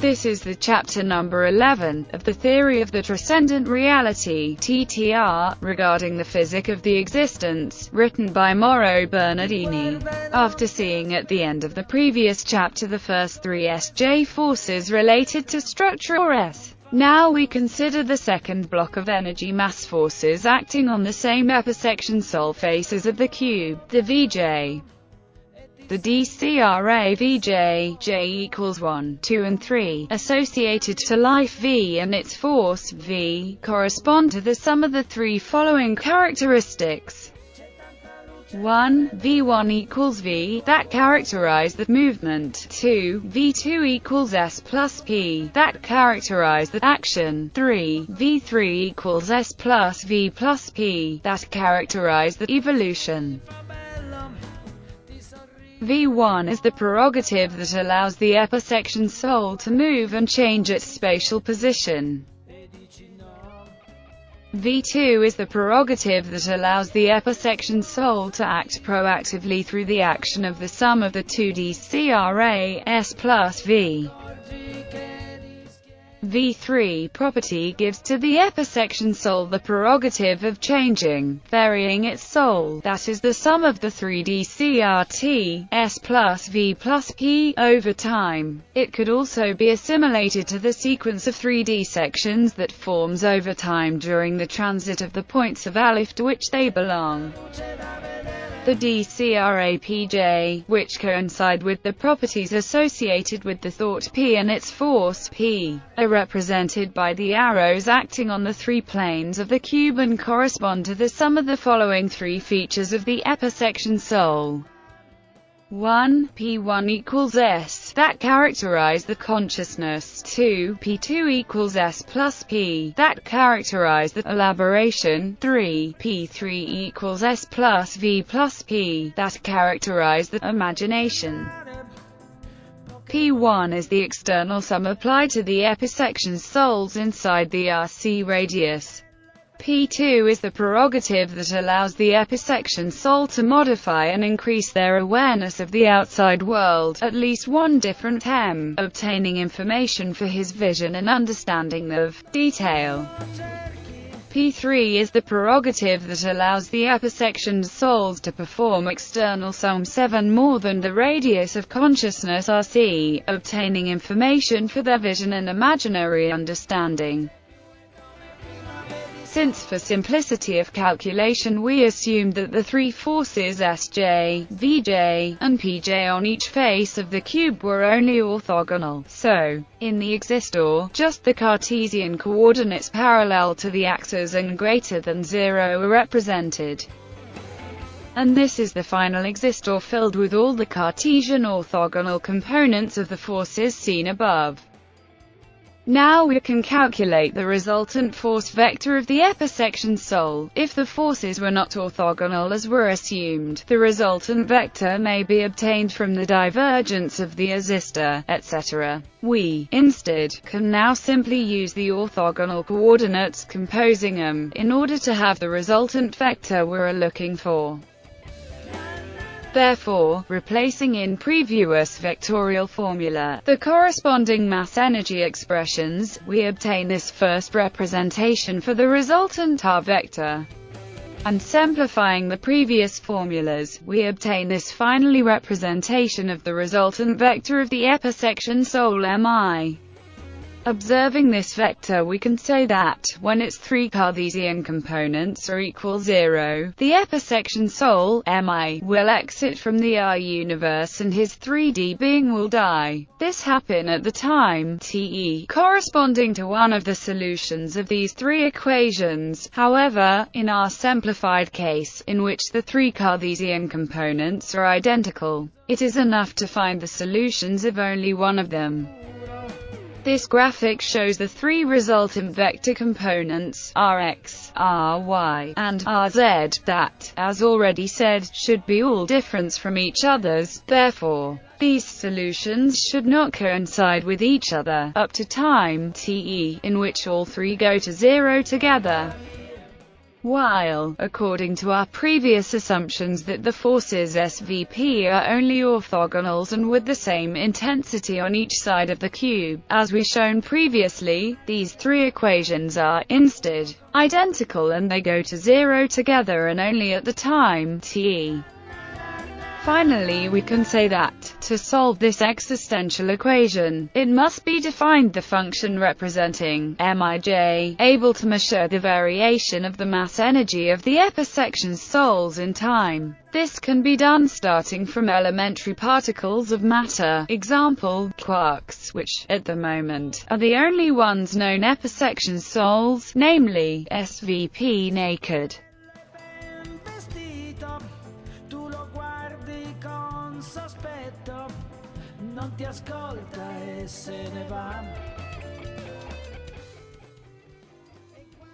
This is the chapter number 11, of the Theory of the Transcendent Reality, TTR, regarding the Physic of the Existence, written by Mauro Bernardini. After seeing at the end of the previous chapter the first three SJ forces related to structure or S, now we consider the second block of energy mass forces acting on the same EPE-Section-Soul faces of the cube, the Vj. The DCRA Vj, J equals 1, 2 and 3, associated to life V and its force, V, correspond to the sum of the three following characteristics. 1. V1 equals V, that characterize the movement. 2. V2 equals S plus P, that characterize the action. 3. V3 equals S plus V plus P, that characterize the evolution. V1 is the prerogative that allows the EPE-Section-Soul to move and change its spatial position. V2 is the prerogative that allows the EPE-Section-Soul to act proactively through the action of the sum of the two DCRA, S plus V. V3 property gives to the EPE-Section-Soul the prerogative of changing, varying its soul, that is the sum of the three DCRT, S plus V plus P, over time. It could also be assimilated to the sequence of 3D sections that forms over time during the transit of the points of Aleph to which they belong. The DCRA-PJ, which coincide with the properties associated with the thought P and its force, P, are represented by the arrows acting on the three planes of the cube and correspond to the sum of the following three features of the EPE-Section-Soul. 1. P1 equals S, that characterize the consciousness. 2. P2 equals S plus P, that characterize the elaboration. 3. P3 equals S plus V plus P, that characterize the imagination. P1 is the external sum applied to the EPE-Section-Souls inside the RC radius. P2 is the prerogative that allows the EPE-Section-Soul to modify and increase their awareness of the outside world, at least one different M, obtaining information for his vision and understanding of detail. P3 is the prerogative that allows the EPE-Section-Souls to perform external sum 7 more than the radius of consciousness RC, obtaining information for their vision and imaginary understanding. Since for simplicity of calculation we assumed that the three forces Sj, Vj, and Pj on each face of the cube were only orthogonal, so, in the existor, just the Cartesian coordinates parallel to the axis and greater than 0 are represented. And this is the final existor filled with all the Cartesian orthogonal components of the forces seen above. Now we can calculate the resultant force vector of the EPE-Section-Soul. If the forces were not orthogonal as were assumed, the resultant vector may be obtained from the divergence of the resistor, etc. We, instead, can now simply use the orthogonal coordinates composing them, in order to have the resultant vector we're looking for. Therefore, replacing in previous vectorial formula the corresponding mass-energy expressions, we obtain this first representation for the resultant R vector. And simplifying the previous formulas, we obtain this finally representation of the resultant vector of the EPE-Section-Soul Mi. Observing this vector we can say that, when its three Cartesian components are equal 0, the EPE-Section-Soul Mi will exit from the R universe and his 3D being will die. This happen at the time Te corresponding to one of the solutions of these three equations. However, in our simplified case, in which the three Cartesian components are identical, it is enough to find the solutions of only one of them. This graphic shows the three resultant vector components, Rx, Ry, and Rz, that, as already said, should be all different from each others. Therefore, these solutions should not coincide with each other, up to time Te, in which all three go to 0 together. While, according to our previous assumptions that the forces SVP are only orthogonals and with the same intensity on each side of the cube, as we shown previously, these three equations are, instead, identical and they go to zero together and only at the time t. Finally, we can say that, to solve this existential equation, it must be defined the function representing Mij, able to measure the variation of the mass energy of the EPE-Section-Souls in time. This can be done starting from elementary particles of matter, example, quarks, which, at the moment, are the only ones known EPE-Section-Souls, namely, SVP naked. Non ti ascolta e se ne va.